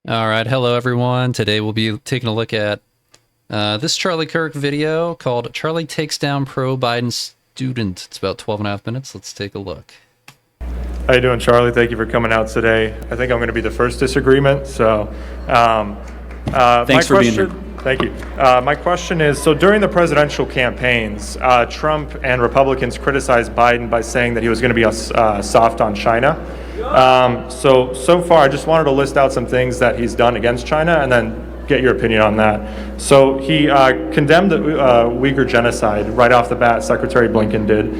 All right, hello everyone. Today we'll be taking a look at this Charlie Kirk video called Charlie Takes Down Pro-Biden Student. It's about 12 and a half minutes. Let's take a look. How you doing, Charlie? Thank you for coming out today. I think I'm going to be the first disagreement, so Thanks for being here. Thank you. My question is, so during the presidential campaigns, Trump and Republicans criticized Biden by saying that he was going to be soft on China. So far, I just wanted to list out some things that he's done against China and then get your opinion on that. So he condemned the Uyghur genocide right off the bat, Secretary Blinken did.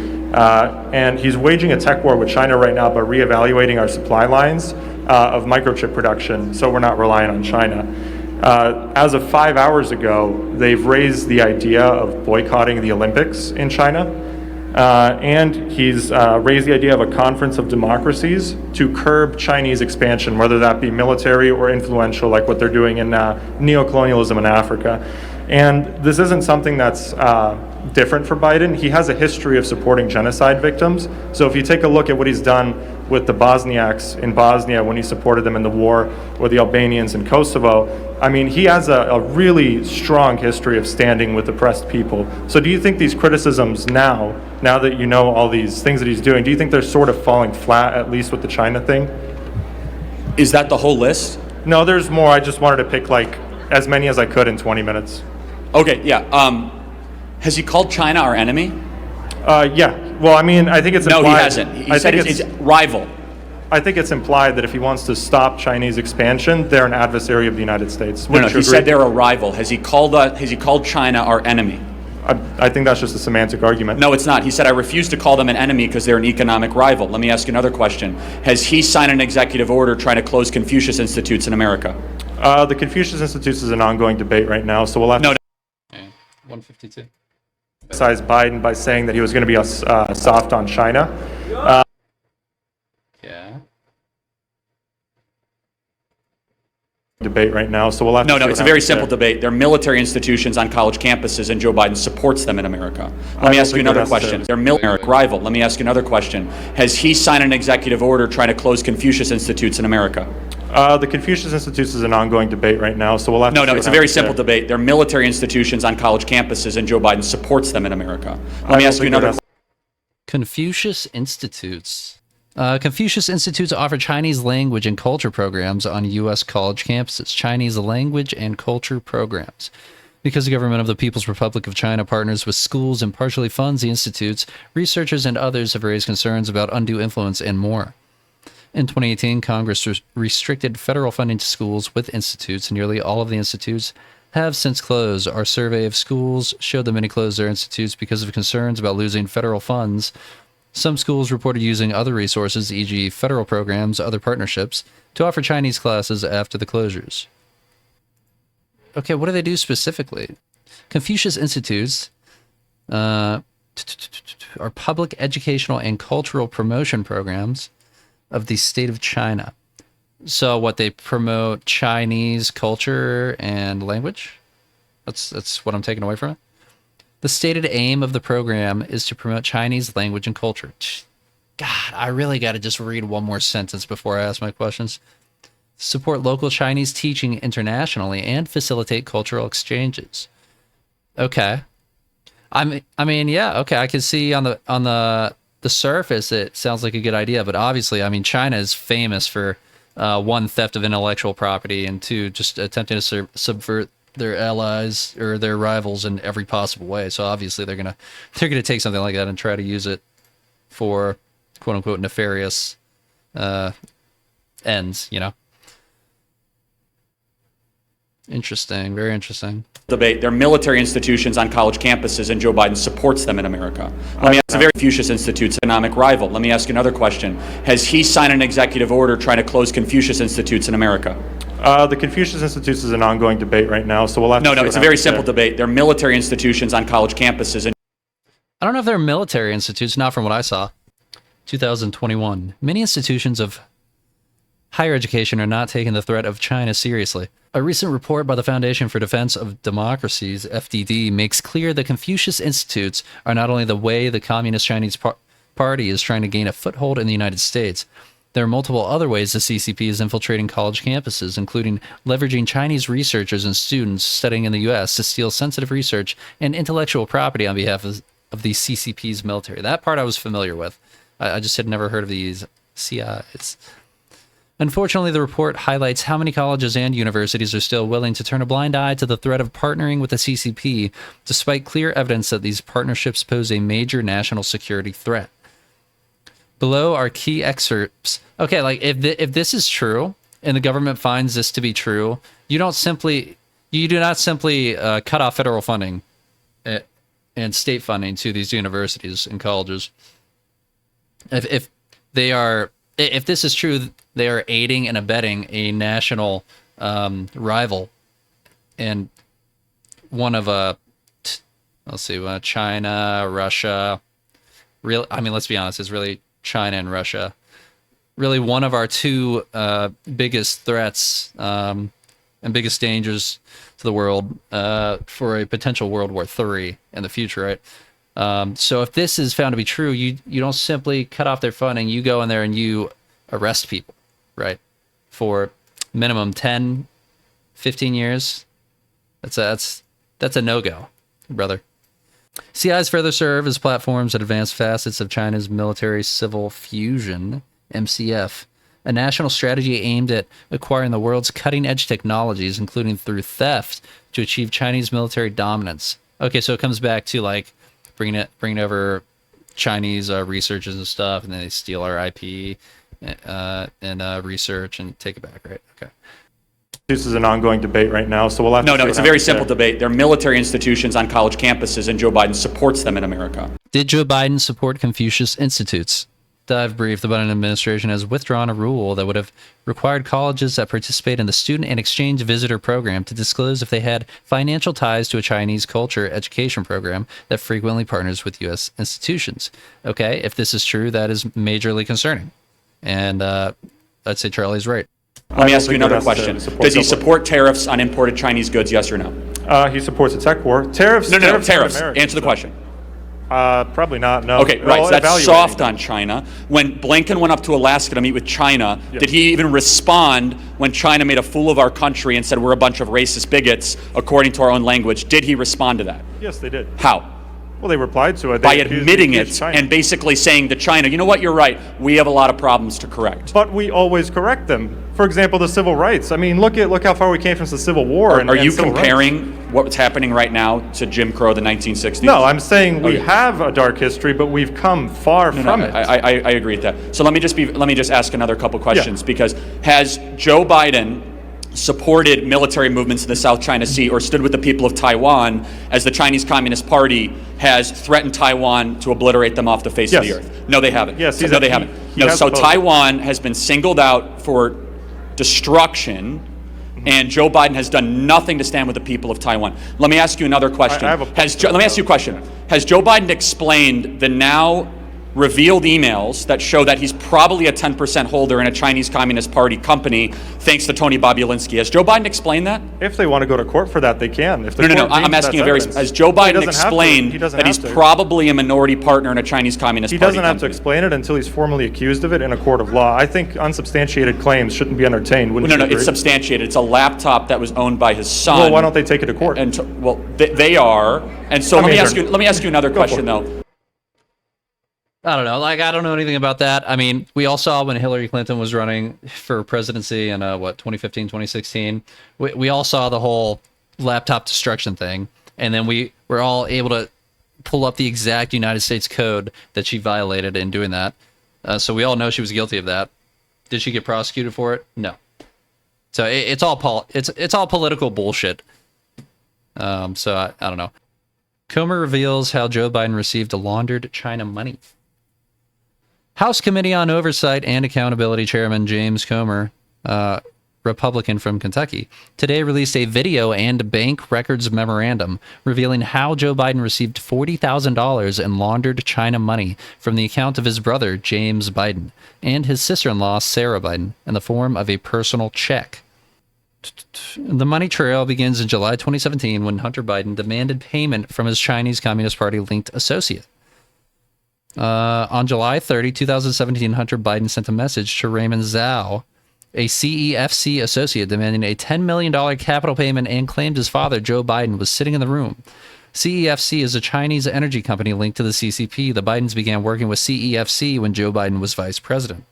And he's waging a tech war with China right now by reevaluating our supply lines of microchip production so we're not relying on China. As of 5 hours ago, they've raised the idea of boycotting the Olympics in China. And he's raised the idea of a conference of democracies to curb Chinese expansion, whether that be military or influential, like what they're doing in neocolonialism in Africa. And this isn't something that's different for Biden. He has a history of supporting genocide victims. So if you take a look at what he's done with the Bosniaks in Bosnia when he supported them in the war, or the Albanians in Kosovo, I mean, he has a really strong history of standing with oppressed people. So do you think these criticisms now that you know all these things that he's doing, do you think they're sort of falling flat, at least with the China thing? Is that the whole list? No, there's more. I just wanted to pick like as many as I could in 20 minutes. Okay, yeah. Has he called China our enemy? Yeah. Well, I mean, I think it's implied. No, he hasn't. He said it's rival. I think it's implied that if he wants to stop Chinese expansion, they're an adversary of the United States. No, he said they're a rival. Has he called China our enemy? I think that's just a semantic argument. No, it's not. He said, I refuse to call them an enemy because they're an economic rival. Let me ask you another question. Has he signed an executive order trying to close Confucius Institutes in America? The Confucius Institutes is an ongoing debate right now, so we'll have to... Okay. 152. Criticize Biden by saying that he was going to be soft on China. Yeah. Debate right now, so we'll have No, it's a very simple debate. They're military institutions on college campuses, and Joe Biden supports them in America. Let me ask you another question. They're military rival. Let me ask you another question. Has he signed an executive order trying to close Confucius Institutes in America? The Confucius Institutes is an ongoing debate right now, so we'll have No, it's a very simple debate. They're military institutions on college campuses, and Joe Biden supports them in America. Let me ask you another question. Confucius Institutes. Confucius Institutes offer Chinese language and culture programs on U.S. college campuses. Chinese language and culture programs. Because the government of the People's Republic of China partners with schools and partially funds the institutes, researchers and others have raised concerns about undue influence and more. In 2018, Congress restricted federal funding to schools with institutes, and nearly all of the institutes have since closed. Our survey of schools showed that many closed their institutes because of concerns about losing federal funds. Some schools reported using other resources, e.g. federal programs, other partnerships, to offer Chinese classes after the closures. Okay, what do they do specifically? Confucius Institutes are public educational and cultural promotion programs of the state of China. So what, they promote Chinese culture and language? That's what I'm taking away from it. The stated aim of the program is to promote Chinese language and culture. God, I really got to just read one more sentence before I ask my questions. Support local Chinese teaching internationally and facilitate cultural exchanges. Okay. I mean, yeah, okay. I can see on the surface it sounds like a good idea, but obviously, I mean, China is famous for one, theft of intellectual property, and two, just attempting to subvert their allies or their rivals in every possible way. So obviously they're gonna take something like that and try to use it for quote unquote nefarious ends, you know. Interesting, very interesting. Debate. They're military institutions on college campuses, and Joe Biden supports them in America. Let me ask the very Confucius Institutes economic rival. Let me ask you another question. Has he signed an executive order trying to close Confucius Institutes in America? The Confucius Institutes is an ongoing debate right now, so we'll have No, it's a very simple debate. They're military institutions on college campuses. And I don't know if they're military institutes, not from what I saw. 2021. Many institutions of higher education are not taking the threat of China seriously. A recent report by the Foundation for Defense of Democracies, FDD, makes clear that Confucius Institutes are not only the way the Communist Chinese Party is trying to gain a foothold in the United States, There are multiple other ways the CCP is infiltrating college campuses, including leveraging Chinese researchers and students studying in the U.S. to steal sensitive research and intellectual property on behalf of the CCP's military. That part I was familiar with. I just had never heard of these CIs. Unfortunately, the report highlights how many colleges and universities are still willing to turn a blind eye to the threat of partnering with the CCP, despite clear evidence that these partnerships pose a major national security threat. Below are key excerpts. Okay, like if this is true and the government finds this to be true, you do not simply cut off federal funding and state funding to these universities and colleges. If this is true, they are aiding and abetting a national rival, and one of China, Russia. Let's be honest, it's really China and Russia. Really, one of our two biggest threats and biggest dangers to the world for a potential World War III in the future, right? So if this is found to be true, you don't simply cut off their funding. You go in there and you arrest people, right? For minimum 10, 15 years. That's a no-go, brother. CIs further serve as platforms that advance facets of China's military-civil fusion, MCF, a national strategy aimed at acquiring the world's cutting-edge technologies, including through theft, to achieve Chinese military dominance. Okay, so it comes back to like bringing over Chinese researchers and stuff, and then they steal our IP and research and take it back, right? Okay. This is an ongoing debate right now, so we'll have to... No, it's a very simple debate. They're military institutions on college campuses, and Joe Biden supports them in America. Did Joe Biden support Confucius Institutes? Dive brief, the Biden administration has withdrawn a rule that would have required colleges that participate in the Student and Exchange Visitor Program to disclose if they had financial ties to a Chinese culture education program that frequently partners with U.S. institutions. Okay, if this is true, that is majorly concerning. And I'd say Charlie's right. Let me ask you another question. Does he support tariffs on imported Chinese goods, yes or no? He supports a tech war. Tariffs? No, tariffs. Answer the question. Probably not, no. Okay, right, so that's soft on China. When Blinken went up to Alaska to meet with China, did he even respond when China made a fool of our country and said we're a bunch of racist bigots according to our own language? Did he respond to that? Yes, they did. How? Well, they replied to it. By admitting it and basically saying to China, you know what, you're right, we have a lot of problems to correct. But we always correct them. For example, the civil rights. I mean, look how far we came from the Civil War. Are you comparing what's happening right now to Jim Crow, the 1960s? No, I'm saying we have a dark history, but we've come far from it. I agree with that. So let me just ask another couple questions, because has Joe Biden supported military movements in the South China Sea or stood with the people of Taiwan as the Chinese Communist Party has threatened Taiwan to obliterate them off the face of the earth? No, they haven't. Yes, no, they haven't. So Taiwan has been singled out for destruction, and Joe Biden has done nothing to stand with the people of Taiwan. Let me ask you another question. Let me ask you a question. Has Joe Biden explained the now revealed emails that show that he's probably a 10% holder in a Chinese Communist Party company, thanks to Tony Bobulinski? Has Joe Biden explained that? If they want to go to court for that, they can. If No. I'm asking has Joe Biden explained that he's probably a minority partner in a Chinese Communist Party company? He doesn't have to explain it until he's formally accused of it in a court of law. I think unsubstantiated claims shouldn't be entertained. No, it's substantiated. It's a laptop that was owned by his son. Well, why don't they take it to court? They are. And so let me ask you another question, though. I don't know. I don't know anything about that. I mean, we all saw when Hillary Clinton was running for presidency in 2015, 2016. We all saw the whole laptop destruction thing, and then we were all able to pull up the exact United States code that she violated in doing that. So we all know she was guilty of that. Did she get prosecuted for it? No. So it's all political bullshit. So I don't know. Comer reveals how Joe Biden received laundered China money. House Committee on Oversight and Accountability Chairman James Comer, Republican from Kentucky, today released a video and bank records memorandum revealing how Joe Biden received $40,000 in laundered China money from the account of his brother, James Biden, and his sister-in-law, Sarah Biden, in the form of a personal check. The money trail begins in July 2017 when Hunter Biden demanded payment from his Chinese Communist Party-linked associate. On July 30, 2017, Hunter Biden sent a message to Raymond Zhao, a CEFC associate, demanding a $10 million capital payment and claimed his father, Joe Biden, was sitting in the room. CEFC is a Chinese energy company linked to the CCP. The Bidens began working with CEFC when Joe Biden was vice president.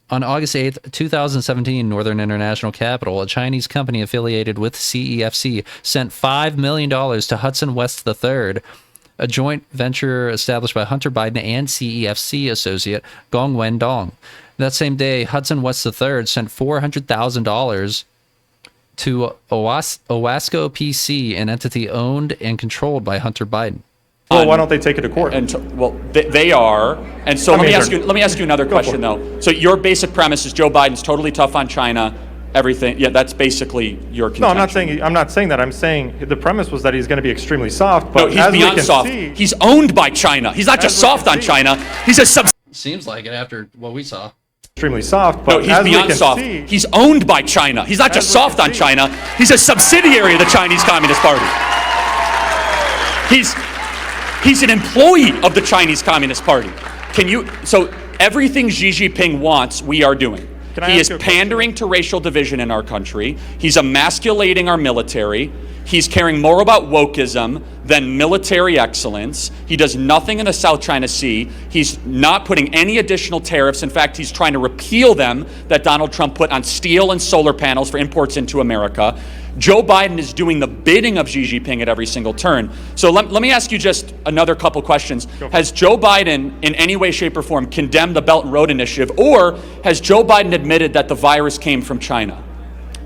On August 8th, 2017, Northern International Capital, a Chinese company affiliated with CEFC, sent $5 million to Hudson West III, a joint venture established by Hunter Biden and CEFC associate Gong Wendong. That same day, Hudson West III sent $400,000 to Owasco PC, an entity owned and controlled by Hunter Biden. Well, why don't they take it to court? They are. And so let me ask you another question, though. So your basic premise is Joe Biden's totally tough on China, everything. Yeah, that's basically your contention. No, I'm not saying that. I'm saying the premise was that he's going to be extremely soft. But no, he's beyond soft. He's owned by China. He's not just soft on China. He's a Seems like it after what we saw. Extremely soft, but no, he's beyond soft. He's owned by China. He's not just soft on China. He's a subsidiary of the Chinese Communist Party. He's an employee of the Chinese Communist Party. So everything Xi Jinping wants, we are doing. He is pandering to racial division in our country. He's emasculating our military. He's caring more about wokeism than military excellence. He does nothing in the South China Sea. He's not putting any additional tariffs. In fact, he's trying to repeal them that Donald Trump put on steel and solar panels for imports into America. Joe Biden is doing the bidding of Xi Jinping at every single turn. So let me ask you just another couple questions. Has Joe Biden in any way, shape, or form condemned the Belt and Road Initiative, or has Joe Biden admitted that the virus came from China?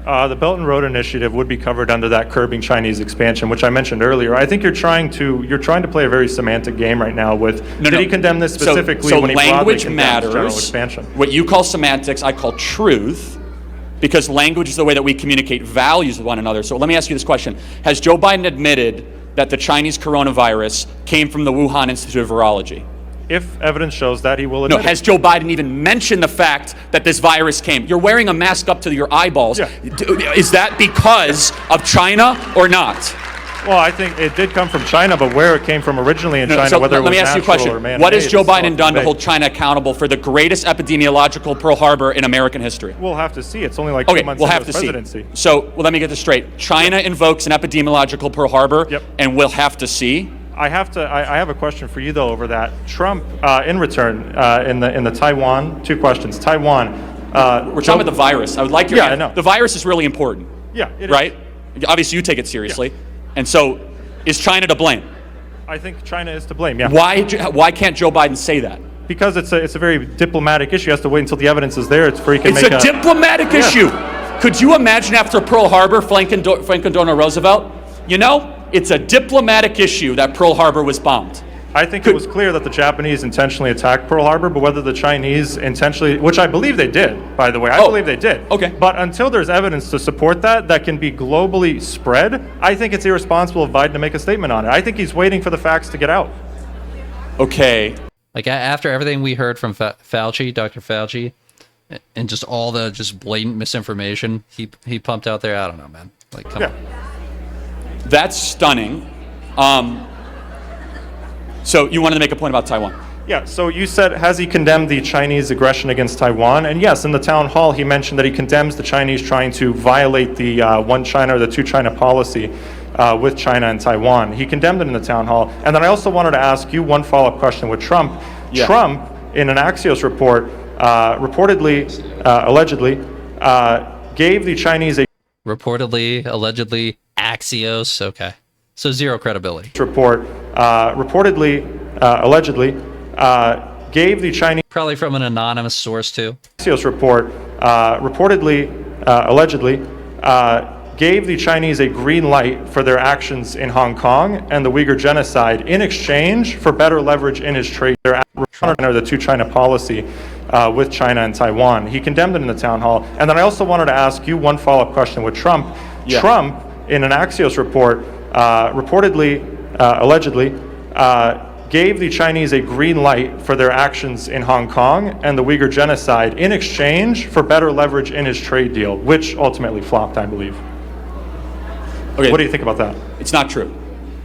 The Belt and Road Initiative would be covered under that curbing Chinese expansion, which I mentioned earlier. I think you're trying to play a very semantic game right now with did he condemn this specifically when he broadly condemns general expansion? What you call semantics, I call truth, because language is the way that we communicate values with one another. So let me ask you this question. Has Joe Biden admitted that the Chinese coronavirus came from the Wuhan Institute of Virology? If evidence shows that, he will admit No, has Joe Biden even mentioned the fact that this virus came? You're wearing a mask up to your eyeballs. Yeah. Is that because of China or not? Well, I think it did come from China, but where it came from originally in China, so whether it was let me ask you a natural or question. man-made. What has Joe is still Biden done to debate. hold China accountable for the greatest epidemiological Pearl Harbor in American history? We'll have to see. It's only like 2 months into his presidency. So let me get this straight. China invokes an epidemiological Pearl Harbor, and we'll have to see. I have a question for you though over that. Trump, in return, in the Taiwan, two questions. Taiwan. We're talking about the virus. I would like your. Yeah, I know. The virus is really important. Yeah, it is. Right? Obviously, you take it seriously, and so is China to blame? I think China is to blame. Yeah. Why can't Joe Biden say that? Because it's a very diplomatic issue. He has to wait until the evidence is there. It's a diplomatic issue. Could you imagine after Pearl Harbor, Franklin Delano Roosevelt? It's a diplomatic issue that Pearl Harbor was bombed. I think it was clear that the Japanese intentionally attacked Pearl Harbor, but whether the Chinese intentionally, which I believe they did, by the way, I believe they did. Okay. But until there's evidence to support that can be globally spread, I think it's irresponsible of Biden to make a statement on it. I think he's waiting for the facts to get out. Okay. Like after everything we heard from Fauci, Dr. Fauci, and just all the just blatant misinformation he pumped out there, I don't know, man. Like, come on. That's stunning. So you wanted to make a point about Taiwan. Yeah, so you said, has he condemned the Chinese aggression against Taiwan? And yes, in the town hall, he mentioned that he condemns the Chinese trying to violate the one China or the two China policy with China and Taiwan. He condemned it in the town hall. And then I also wanted to ask you one follow-up question with Trump. Yeah. Trump, in an Axios report, allegedly, gave the Chinese a... Reportedly, allegedly, Axios, okay. So zero credibility. Report, allegedly, gave the Chinese... Probably from an anonymous source, too. Axios report, allegedly, gave the Chinese a green light for their actions in Hong Kong and the Uyghur genocide in exchange for better leverage in his trade. Or the two China policy with China and Taiwan. He condemned it in the town hall. And then I also wanted to ask you one follow-up question with Trump. Yeah. Trump, in an Axios report, allegedly, gave the Chinese a green light for their actions in Hong Kong and the Uyghur genocide in exchange for better leverage in his trade deal, which ultimately flopped, I believe. Okay. What do you think about that? It's not true.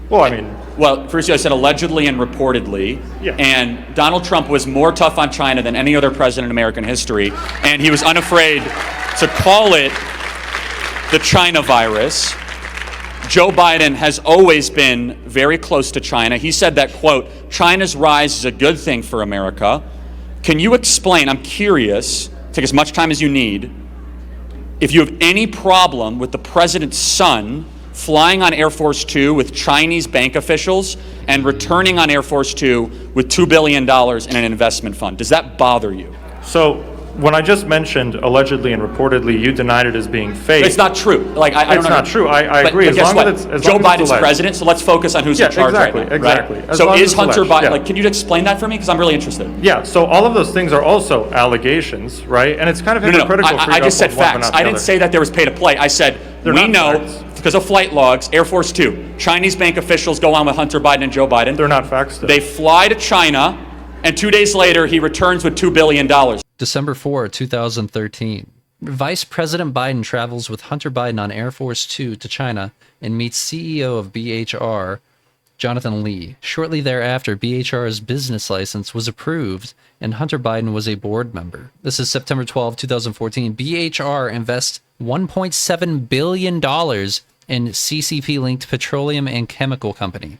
Well, I mean, Well, first I said allegedly and reportedly, Yeah. and Donald Trump was more tough on China than any other president in American history, and he was unafraid to call it the China virus. Joe Biden has always been very close to China. He said that, quote, China's rise is a good thing for America. Can you explain, I'm curious, take as much time as you need, if you have any problem with the president's son flying on Air Force Two with Chinese bank officials and returning on Air Force Two with $2 billion in an investment fund? Does that bother you? so when I just mentioned allegedly and reportedly, you denied it as being fake. It's not true. Like I don't It's know. not true. I But- agree. But As guess long what? as it's Joe alleged. Biden's president, so let's focus on who's Yeah, in charge exactly, right now. exactly. Right? As So long as is it's Hunter alleged, Biden, yeah. like, can you explain that for me? Because I'm really interested. Yeah, so all of those things are also allegations, right? And it's kind of No. hypocritical for you I to just said uphold one but facts. not the I didn't other. say that there was pay to play. I said They're we not know facts. because of flight logs, Air Force Two, Chinese bank officials go on with Hunter Biden and Joe Biden. They're not facts, though. They fly to China, and 2 days later he returns with $2 billion. December 4, 2013. Vice President Biden travels with Hunter Biden on Air Force Two to China and meets CEO of BHR, Jonathan Lee. Shortly thereafter, BHR's business license was approved and Hunter Biden was a board member. This is September 12, 2014. BHR invests $1.7 billion in CCP-linked petroleum and chemical company.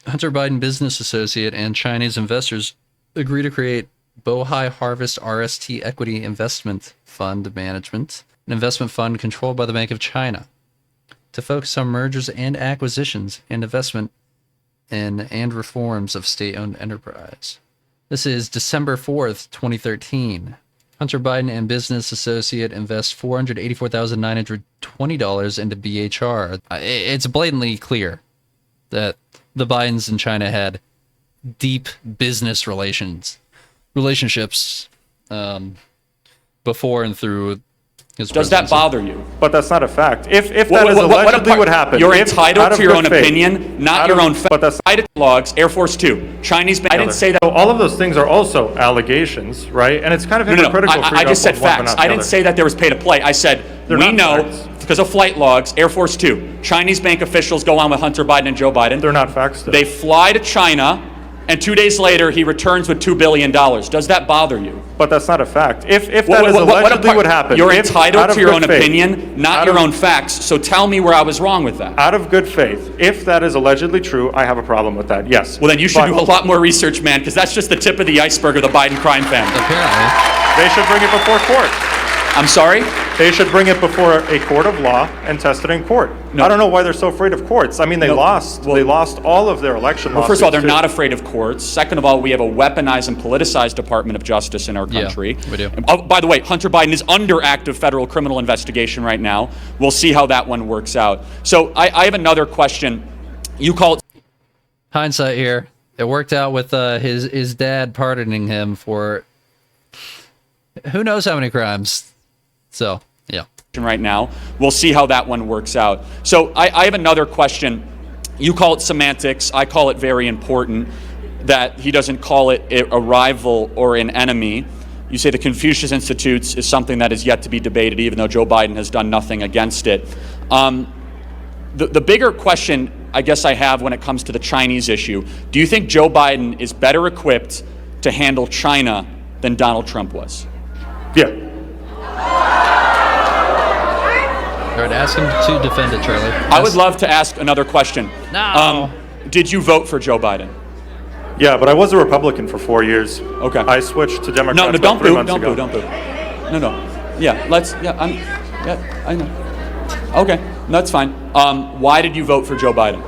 Hunter Biden business associate and Chinese investors agree to create Bohai Harvest RST Equity Investment Fund Management, an investment fund controlled by the Bank of China, to focus on mergers and acquisitions and investment in and reforms of state-owned enterprise. This is December 4th, 2013. Hunter Biden and business associate invest $484,920 into BHR. It's blatantly clear that the Bidens in China had deep business relationships before and through his Does that presidency. bother you? But that's not a fact. If that is allegedly what happened, You're if- entitled out of to your good own faith, opinion, not out your of- own but that's- facts. Logs, Air Force Two, Chinese bank. I didn't say that. So all of those things are also allegations, right? And it's kind of No. hypocritical for you I to just said uphold one but facts. not the I didn't other. say that there was pay to play. I said They're we not know facts. because of flight logs, Air Force Two, Chinese bank officials go on with Hunter Biden and Joe Biden. They're not facts, though. They fly to China, and 2 days later he returns with $2 billion. Does that bother you? But that's not a fact. If that is allegedly what happened, You're if, out entitled of to your good own faith, opinion, not out your of- own facts. So tell me where I was wrong with that. Out of good faith, if that is allegedly true, I have a problem with that. Yes. Well, then you should But do a lot more research, man, because that's just the tip of the iceberg of the Biden crime family. Apparently. They should bring it before court. I'm sorry? They should bring it before a court of law and test it in court. No. I don't know why they're so afraid of courts. I mean, they No. lost. Well- They lost all of their election Well, lawsuits. first of all, they're too. not afraid of courts. Second of all, we have a weaponized and politicized Department of Justice in our Yeah, country. we do. And, oh, by the way, Hunter Biden is under active federal criminal investigation right now. We'll see how that one works out. So I have another question. You call it Hindsight here. It worked out with his dad pardoning him for who knows how many crimes. So, yeah. right now. We'll see how that one works out. So I have another question. You call it semantics. I call it very important that he doesn't call it a rival or an enemy. You say the Confucius Institutes is something that is yet to be debated, even though Joe Biden has done nothing against it. The bigger question I guess I have when it comes to the Chinese issue, do you think Joe Biden is better equipped to handle China than Donald Trump was? Yeah. All right, ask him to defend it, Charlie. I would love to ask another question. No. Did you vote for Joe Biden? Yeah, but I was a Republican for 4 years. Okay. I switched to Democrats No, about don't 3 boo, months don't ago. boo, don't boo. No. Yeah, I know. Okay, that's fine. Why did you vote for Joe Biden?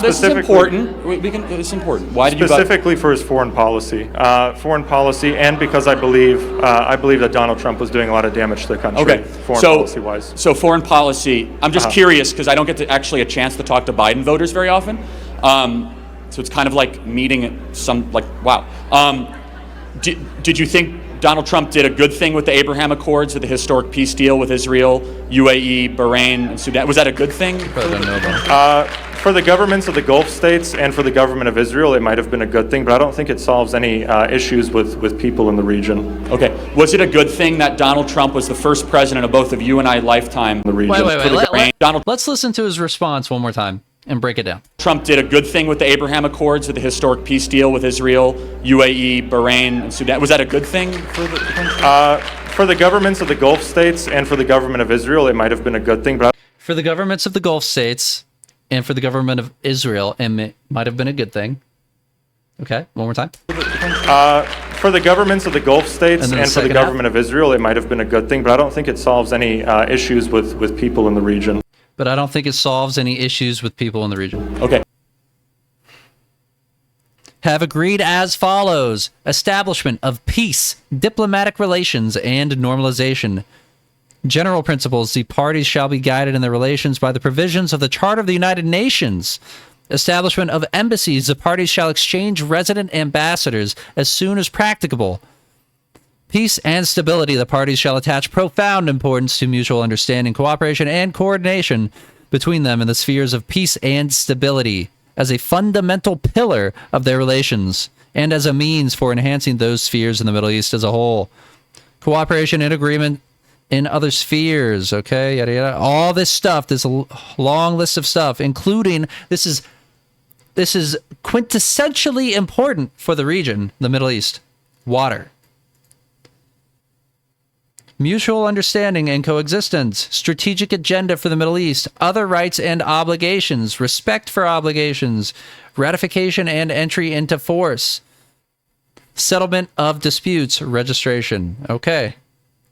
This is important. It's important. Why did you vote? Specifically for his foreign policy, and because I believe that Donald Trump was doing a lot of damage to the country, Okay, foreign policy-wise. So foreign policy. I'm just curious because I don't get to actually a chance to talk to Biden voters very often. So it's kind of like meeting some wow. Did you think Donald Trump did a good thing with the Abraham Accords, with the historic peace deal with Israel, UAE, Bahrain, and Sudan? Was that a good thing? Probably don't know about it. For the governments of the Gulf states and for the government of Israel, it might have been a good thing, but I don't think it solves any issues with people in the region. Okay. Was it a good thing that Donald Trump was the first president of both of you and I lifetime? The region. Wait. Donald, Let's listen to his response one more time. and break it down. Trump did a good thing with the Abraham Accords, with the historic peace deal with Israel, UAE, Bahrain, and Sudan. Was that a good thing for the country? For the governments of the Gulf states and for the government of Israel, it might have been a good thing, but For the governments of the Gulf states and for the government of Israel, it might have been a good thing. Okay, one more time. for the governments of the Gulf states And then and the for the second half? government of Israel, it might have been a good thing, but I don't think it solves any issues with people in the region. But I don't think it solves any issues with people in the region. Okay. Have agreed as follows: establishment of peace, diplomatic relations, and normalization. General principles: the parties shall be guided in their relations by the provisions of the Charter of the United Nations. Establishment of embassies: the parties shall exchange resident ambassadors as soon as practicable. Peace and stability: the parties shall attach profound importance to mutual understanding, cooperation, and coordination between them in the spheres of peace and stability as a fundamental pillar of their relations and as a means for enhancing those spheres in the Middle East as a whole. Cooperation and agreement in other spheres, okay, yada yada. All this stuff, this long list of stuff, including this is quintessentially important for the region, the Middle East. Water. Mutual understanding and coexistence, strategic agenda for the Middle East, other rights and obligations, respect for obligations, ratification and entry into force, settlement of disputes, registration. Okay.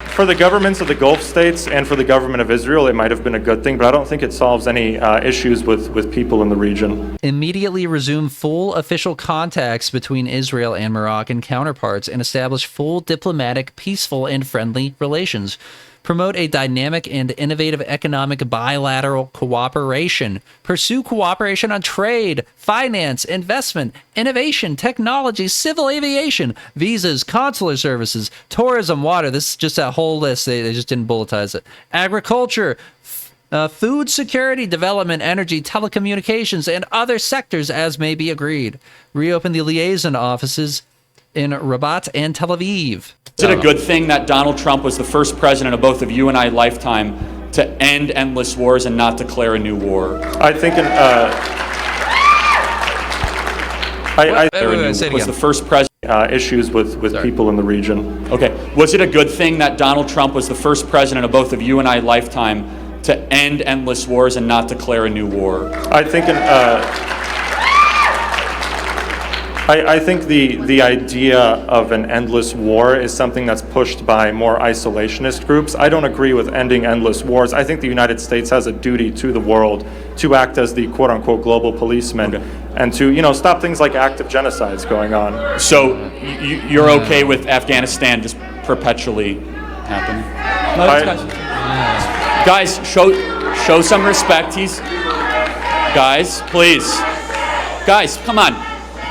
For the governments of the Gulf states and for the government of Israel, it might have been a good thing, but I don't think it solves any issues with people in the region. Immediately resume full official contacts between Israel and Moroccan counterparts and establish full diplomatic, peaceful, and friendly relations. Promote a dynamic and innovative economic bilateral cooperation. Pursue cooperation on trade, finance, investment, innovation, technology, civil aviation, visas, consular services, tourism, water. This is just that whole list. They just didn't bulletize it. Agriculture, food security, development, energy, telecommunications, and other sectors as may be agreed. Reopen the liaison offices in Rabat and Tel Aviv. Is it a good thing that Donald Trump was the first president of both of you and I lifetime to end endless wars and not declare a new war? I think Was the first president issues with people in the region. Okay. Was it a good thing that Donald Trump was the first president of both of you and I lifetime to end endless wars and not declare a new war? I think the idea of an endless war is something that's pushed by more isolationist groups. I don't agree with ending endless wars. I think the United States has a duty to the world to act as the quote-unquote global policeman and to, stop things like active genocides going on. So you're okay with Afghanistan just perpetually happening? Guys, show some respect. Guys, please. Guys, come on.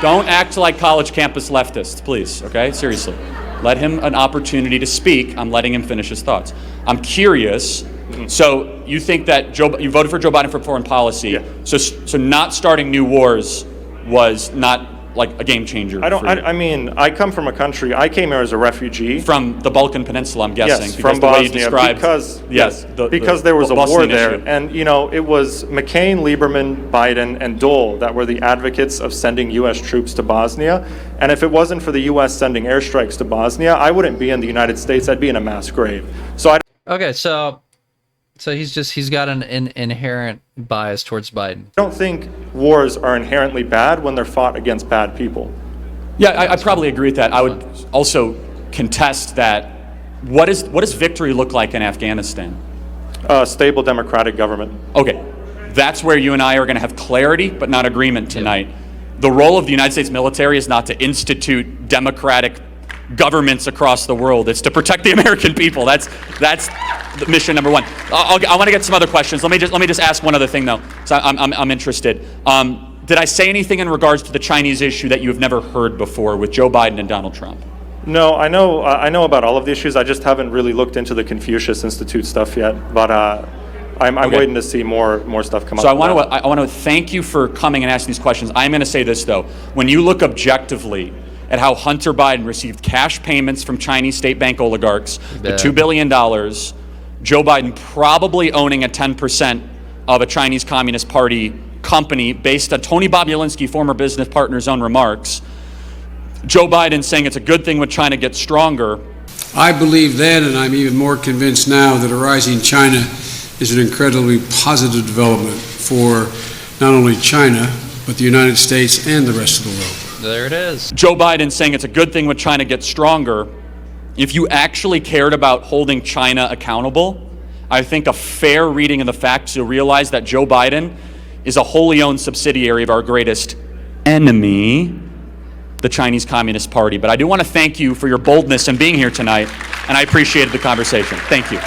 Don't act like college campus leftists, please, okay? Seriously. Let him an opportunity to speak. I'm letting him finish his thoughts. I'm curious. So you think that you voted for Joe Biden for foreign policy. Yeah. So not starting new wars was not like a game changer. I come from a country, I came here as a refugee. From the Balkan Peninsula, I'm guessing. Yes, because from the way you Bosnia, described, because there was a war Bosnian there. issue. And, it was McCain, Lieberman, Biden, and Dole that were the advocates of sending U.S. troops to Bosnia. And if it wasn't for the U.S. sending airstrikes to Bosnia, I wouldn't be in the United States. I'd be in a mass grave. Okay, so he's got an inherent bias towards Biden. I don't think wars are inherently bad when they're fought against bad people. Yeah, I probably agree with that. I would also contest that. What does victory look like in Afghanistan? A stable democratic government. Okay, that's where you and I are going to have clarity, but not agreement tonight. The role of the United States military is not to institute democratic governments across the world. It's to protect the American people. That's the mission number one. I want to get some other questions. Let me just ask one other thing though. So I'm interested. Did I say anything in regards to the Chinese issue that you have never heard before with Joe Biden and Donald Trump? No, I know about all of the issues. I just haven't really looked into the Confucius Institute stuff yet. But I'm waiting to see more stuff come up. So I want to thank you for coming and asking these questions. I'm going to say this though: when you look objectively at how Hunter Biden received cash payments from Chinese state bank oligarchs, the $2 billion, Joe Biden probably owning a 10% of a Chinese Communist Party company based on Tony Bobulinski, former business partner's own remarks. Joe Biden saying it's a good thing when China gets stronger. I believe then, and I'm even more convinced now, that a rising China is an incredibly positive development for not only China, but the United States and the rest of the world. There it is. Joe Biden saying it's a good thing when China gets stronger. If you actually cared about holding China accountable, I think a fair reading of the facts, you'll realize that Joe Biden is a wholly owned subsidiary of our greatest enemy, the Chinese Communist Party. But I do want to thank you for your boldness in being here tonight, and I appreciated the conversation. Thank you.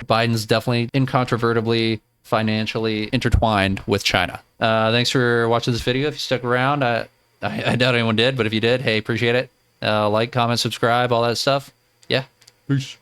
Biden's definitely incontrovertibly financially intertwined with China. Thanks for watching this video. If you stuck around, I doubt anyone did, but if you did, hey, appreciate it. Like, comment, subscribe, all that stuff. Yeah. Peace.